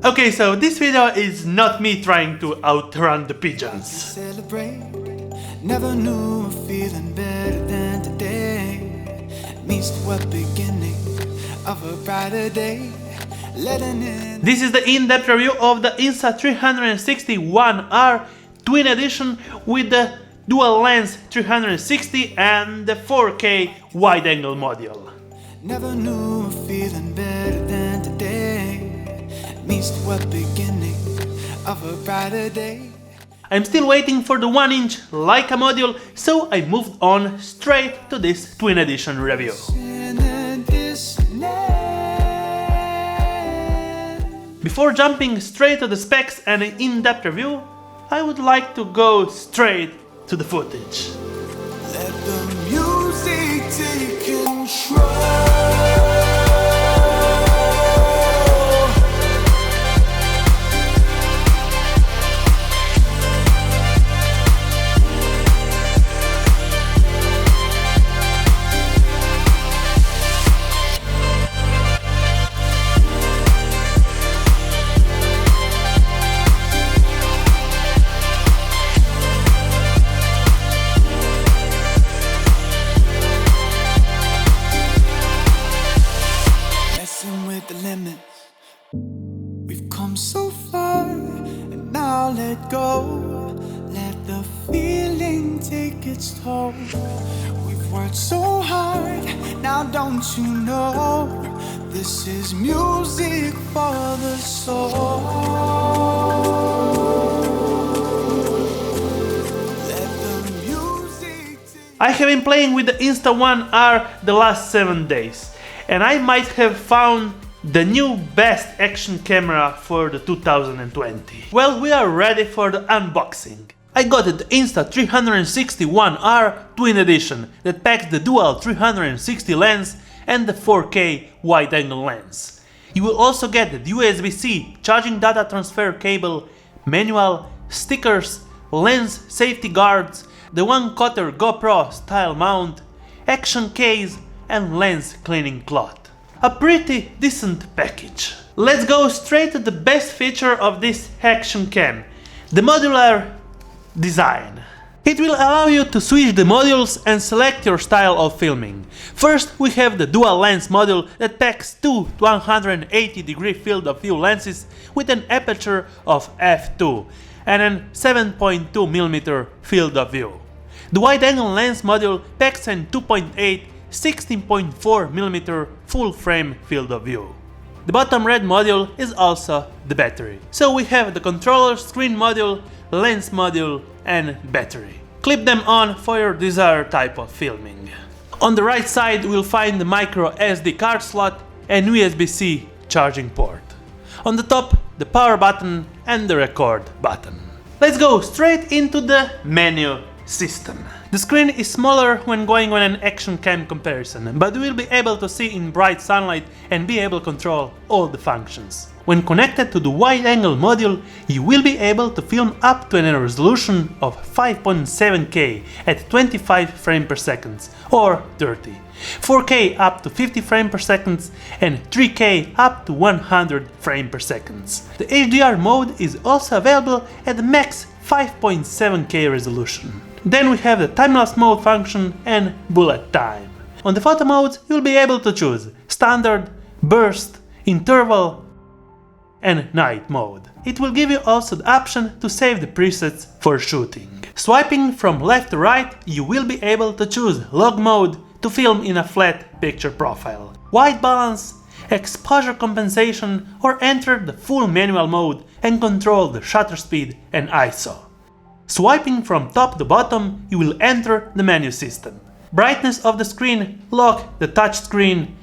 Okay, so this video is not me trying to outrun the pigeons. Celebrate. Never knew a feeling better than today. Means the beginning of a brighter day. This is the in-depth review of the Insta360 One R Twin Edition with the dual lens 360 and the 4K wide-angle module. Never knew a feeling better than today. Means the beginning of a brighter day. I'm still waiting for the 1-inch Leica module, so I moved on straight to this Twin Edition review. Before jumping straight to the specs and an in-depth review, I would like to go straight to the footage. Let the music take control. We've come so far, and now let go. Let the feeling take its toll. We've worked so hard, now don't you know? This is music for the soul. Let the music I have been playing with the Insta One R the last 7 days, and I might have found the new best action camera for the 2020. Well, we are ready for the unboxing. I got the Insta360 One R Twin Edition that packs the dual 360 lens and the 4K wide-angle lens. You will also get the USB-C charging data transfer cable, manual, stickers, lens safety guards, the 1/4 GoPro style mount, action case and lens cleaning cloth. A pretty decent package. Let's go straight to the best feature of this action cam, the modular design. It will allow you to switch the modules and select your style of filming. First, we have the dual lens module that packs two 180-degree field of view lenses with an aperture of f2 and a 7.2mm field of view. The wide-angle lens module packs a 2.8 16.4mm full frame field of view. The bottom red module is also the battery. So we have the controller, screen module, lens module and battery. Clip them on for your desired type of filming. On the right side we'll find the micro SD card slot and USB-C charging port. On the top, the power button and the record button. Let's go straight into the menu system. The screen is smaller when going on an action cam comparison, but you will be able to see in bright sunlight and be able to control all the functions. When connected to the wide-angle module, you will be able to film up to a resolution of 5.7K at 25 frames per second or 30, 4K up to 50 frames per second and 3K up to 100 frames per second. The HDR mode is also available at the max 5.7K resolution. Then we have the time-lapse mode function and bullet time. On the photo modes, you'll be able to choose standard, burst, interval and night mode. It will give you also the option to save the presets for shooting. Swiping from left to right, you will be able to choose log mode to film in a flat picture profile, white balance, exposure compensation or enter the full manual mode and control the shutter speed and ISO. Swiping from top to bottom, you will enter the menu system. Brightness of the screen, lock the touch screen.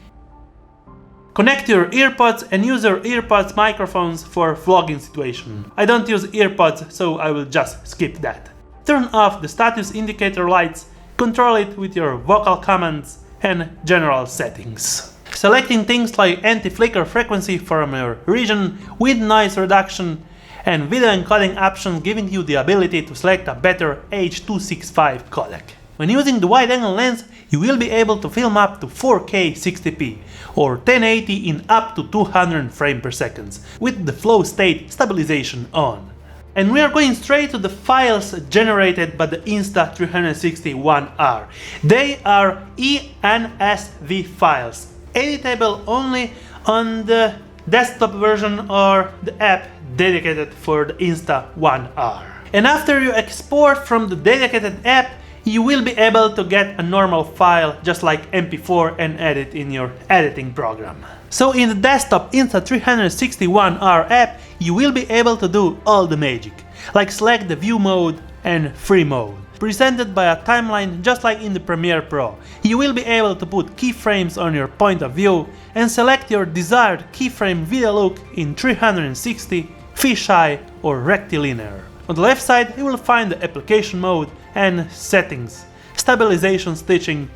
Connect your earpods and use your earpods microphones for vlogging situation. I don't use earpods, so I will just skip that. Turn off the status indicator lights, control it with your vocal commands and general settings. Selecting things like anti-flicker frequency from your region with noise reduction and video encoding options giving you the ability to select a better H.265 codec. When using the wide-angle lens, you will be able to film up to 4K 60p or 1080 in up to 200 frames per second with the flow state stabilization on. And we are going straight to the files generated by the Insta360 One R. They are ENSV files, editable only on the desktop version or the app dedicated for the Insta One R. And after you export from the dedicated app, you will be able to get a normal file just like MP4 and edit in your editing program. So in the desktop Insta360 One R app, you will be able to do all the magic, like select the view mode and free mode, presented by a timeline just like in the Premiere Pro. You will be able to put keyframes on your point of view and select your desired keyframe video look in 360, fisheye or rectilinear. On the left side you will find the application mode and settings, stabilization stitching,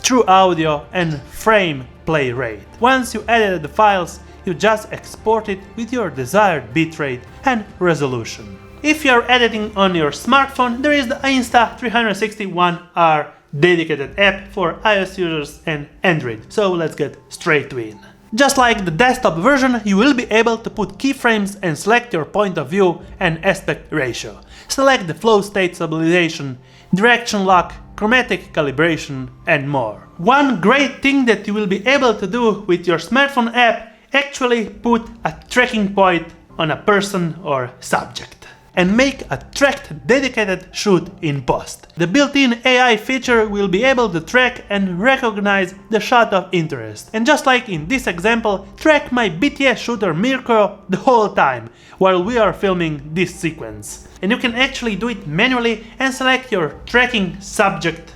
true audio and frame play rate. Once you edited the files, you just export it with your desired bitrate and resolution. If you are editing on your smartphone, there is the Insta360 One R dedicated app for iOS users and Android, so let's get straight to it. Just like the desktop version, you will be able to put keyframes and select your point of view and aspect ratio. Select the flow state stabilization, direction lock, chromatic calibration and more. One great thing that you will be able to do with your smartphone app, actually put a tracking point on a person or subject and make a tracked dedicated shoot in post. The built-in AI feature will be able to track and recognize the shot of interest. And just like in this example, track my BTS shooter Mirko the whole time while we are filming this sequence. And you can actually do it manually and select your tracking subject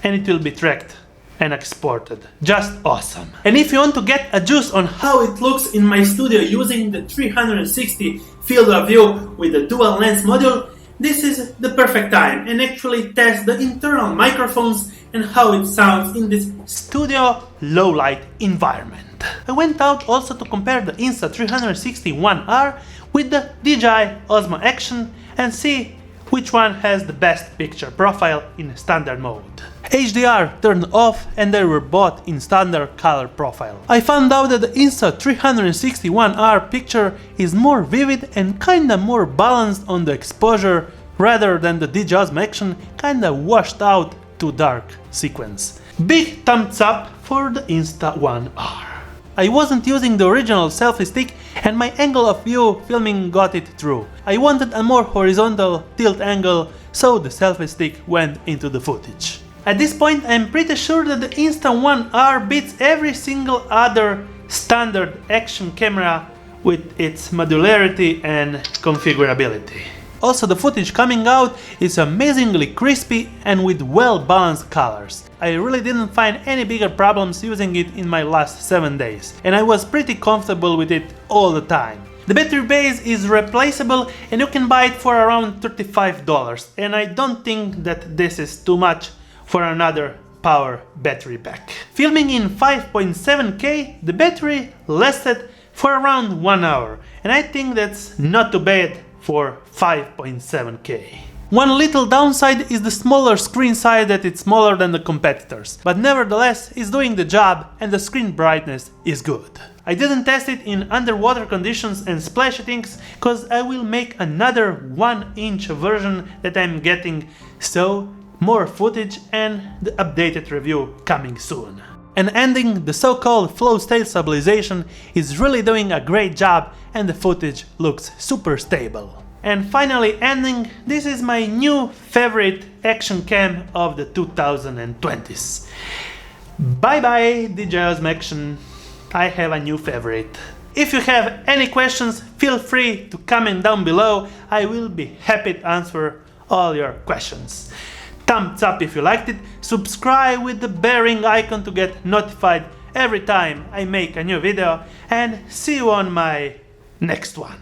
and it will be tracked and exported. Just awesome. And if you want to get a juice on how it looks in my studio using the 360 field of view with the dual lens module, this is the perfect time and actually test the internal microphones and how it sounds in this studio low light environment. I went out also to compare the Insta360 One R with the DJI Osmo Action and see which one has the best picture profile in standard mode. HDR turned off and they were both in standard color profile. I found out that the Insta360 One R picture is more vivid and kinda more balanced on the exposure rather than the DJI Osmo Action kinda washed out too dark sequence. Big thumbs up for the Insta One R. I wasn't using the original selfie stick and my angle of view filming got it through. I wanted a more horizontal tilt angle, so the selfie stick went into the footage. At this point I'm pretty sure that the Insta One R beats every single other standard action camera with its modularity and configurability. Also, the footage coming out is amazingly crispy and with well-balanced colors. I really didn't find any bigger problems using it in my last 7 days, and I was pretty comfortable with it all the time. The battery base is replaceable and you can buy it for around $35, and I don't think that this is too much for another power battery pack. Filming in 5.7K, the battery lasted for around 1 hour, and I think that's not too bad for 5.7K. One little downside is the smaller screen size, that it's smaller than the competitors, but nevertheless it's doing the job and the screen brightness is good. I didn't test it in underwater conditions and splash things cause I will make another 1-inch version that I'm getting, so more footage and the updated review coming soon. And ending, the so-called flow state stabilization is really doing a great job and the footage looks super stable. And finally ending, this is my new favorite action cam of the 2020s. Bye bye DJI Osmo Action, I have a new favorite. If you have any questions, feel free to comment down below, I will be happy to answer all your questions. Thumbs up if you liked it, subscribe with the bell ring icon to get notified every time I make a new video, and see you on my next one.